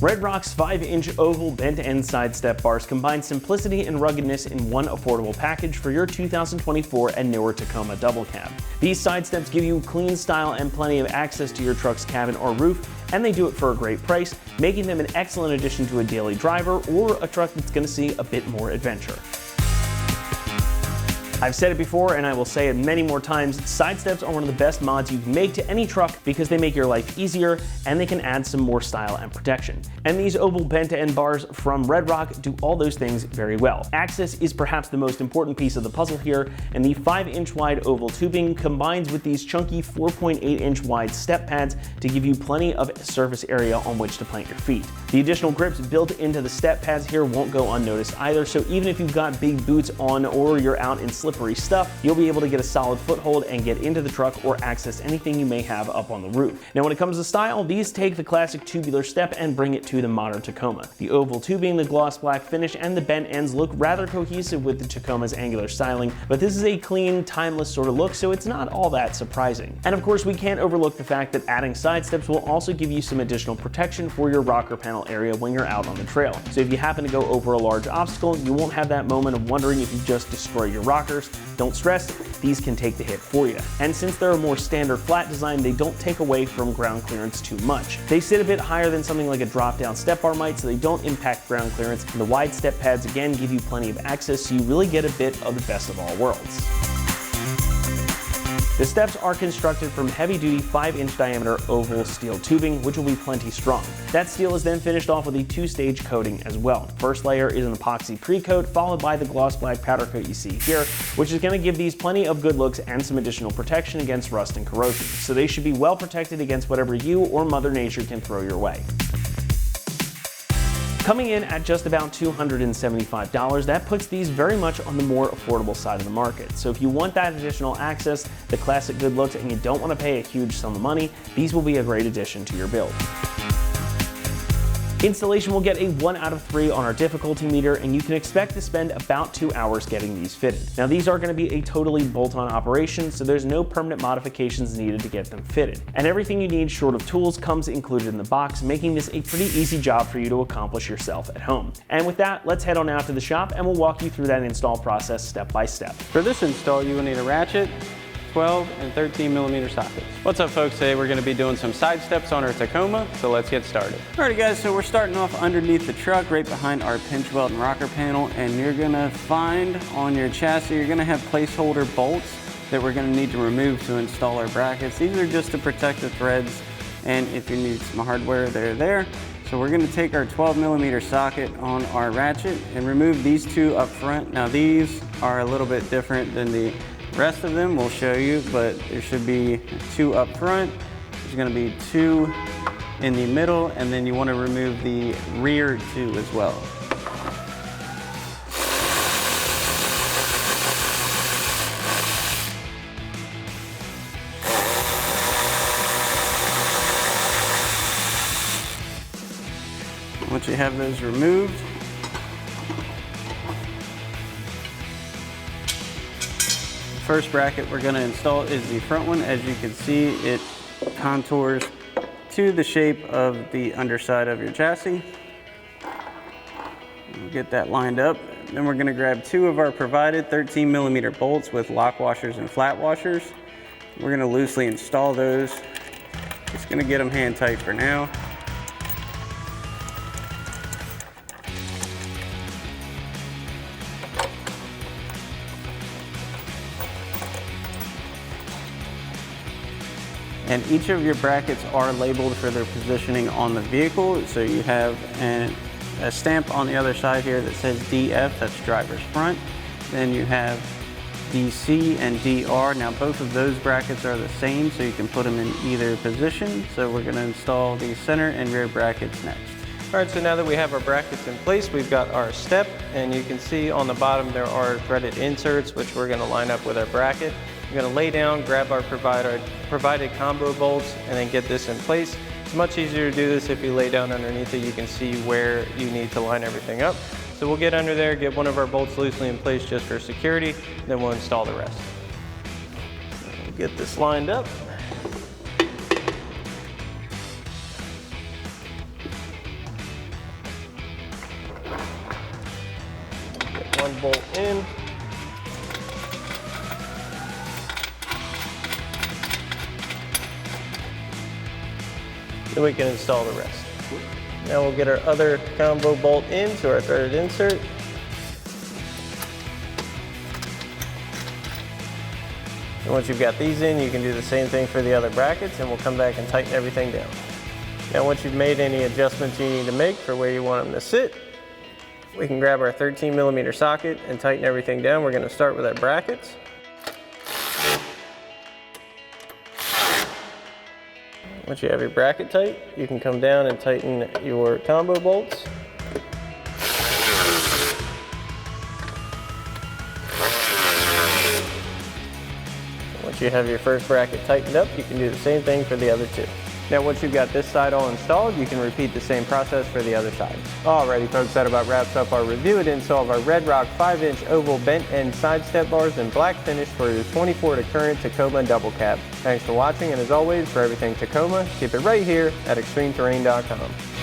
RedRock's 5-inch oval bent-end side step bars combine simplicity and ruggedness in one affordable package for your 2024 and newer Tacoma Double Cab. These side steps give you clean style and plenty of access to your truck's cabin or roof, and they do it for a great price, making them an excellent addition to a daily driver or a truck that's going to see a bit more adventure. I've said it before and I will say it many more times, side steps are one of the best mods you can make to any truck because they make your life easier and they can add some more style and protection. And these oval bent-to-end bars from RedRock do all those things very well. Access is perhaps the most important piece of the puzzle here, and the 5-inch wide oval tubing combines with these chunky 4.8-inch wide step pads to give you plenty of surface area on which to plant your feet. The additional grips built into the step pads here won't go unnoticed either, so even if you've got big boots on or you're out in slippery stuff, you'll be able to get a solid foothold and get into the truck or access anything you may have up on the roof. Now when it comes to style, these take the classic tubular step and bring it to the modern Tacoma. The oval tubing, the gloss black finish, and the bent ends look rather cohesive with the Tacoma's angular styling, but this is a clean, timeless sort of look, so it's not all that surprising. And of course, we can't overlook the fact that adding side steps will also give you some additional protection for your rocker panel area when you're out on the trail. So if you happen to go over a large obstacle, you won't have that moment of wondering if you just destroy your rockers. Don't stress, these can take the hit for you. And since they're a more standard flat design, they don't take away from ground clearance too much. They sit a bit higher than something like a drop-down step bar might, so they don't impact ground clearance. And the wide step pads again give you plenty of access, so you really get a bit of the best of all worlds. The steps are constructed from heavy-duty 5-inch diameter oval steel tubing, which will be plenty strong. That steel is then finished off with a 2-stage coating as well. First layer is an epoxy pre-coat, followed by the gloss black powder coat you see here, which is going to give these plenty of good looks and some additional protection against rust and corrosion. So they should be well protected against whatever you or Mother Nature can throw your way. Coming in at just about $275, that puts these very much on the more affordable side of the market. So if you want that additional access, the classic good looks, and you don't want to pay a huge sum of money, these will be a great addition to your build. Installation will get a 1 out of 3 on our difficulty meter, and you can expect to spend about 2 hours getting these fitted. Now these are going to be a totally bolt-on operation, so there's no permanent modifications needed to get them fitted. And everything you need short of tools comes included in the box, making this a pretty easy job for you to accomplish yourself at home. And with that, let's head on out to the shop and we'll walk you through that install process step by step. For this install, you will need a ratchet, 12 and 13 millimeter sockets. What's up folks, today we're going to be doing some side steps on our Tacoma, so let's get started. Alrighty guys, so we're starting off underneath the truck right behind our pinch weld and rocker panel, and you're going to find on your chassis, you're going to have placeholder bolts that we're going to need to remove to install our brackets. These are just to protect the threads, and if you need some hardware, they're there. So we're going to take our 12 millimeter socket on our ratchet and remove these two up front. Now these are a little bit different than the rest of them, we'll show you, but there should be 2 up front. There's going to be 2 in the middle, and then you want to remove the rear 2 as well. Once you have those removed, first bracket we're going to install is the front one. As you can see, it contours to the shape of the underside of your chassis. We'll get that lined up. Then we're going to grab 2 of our provided 13 millimeter bolts with lock washers and flat washers. We're going to loosely install those. Just going to get them hand tight for now. And each of your brackets are labeled for their positioning on the vehicle. So you have a stamp on the other side here that says DF, that's driver's front. Then you have DC and DR. Now both of those brackets are the same, so you can put them in either position. So we're going to install the center and rear brackets next. All right, so now that we have our brackets in place, we've got our step, and you can see on the bottom there are threaded inserts, which we're going to line up with our bracket. You're going to lay down, grab our provided combo bolts, and then get this in place. It's much easier to do this if you lay down underneath it. You can see where you need to line everything up. So we'll get under there, get one of our bolts loosely in place just for security, then we'll install the rest. We'll get this lined up. bolt in. Then we can install the rest. Now we'll get our other combo bolt into our threaded insert. And once you've got these in, you can do the same thing for the other brackets, and we'll come back and tighten everything down. Now once you've made any adjustments you need to make for where you want them to sit, we can grab our 13mm socket and tighten everything down. We're going to start with our brackets. Once you have your bracket tight, you can come down and tighten your combo bolts. Once you have your first bracket tightened up, you can do the same thing for the other two. Now once you've got this side all installed, you can repeat the same process for the other side. Alrighty folks, that about wraps up our review and install of our RedRock 5-inch oval bent end side step bars in black finish for your 24 to current Tacoma Double Cab. Thanks for watching, and as always, for everything Tacoma, keep it right here at ExtremeTerrain.com.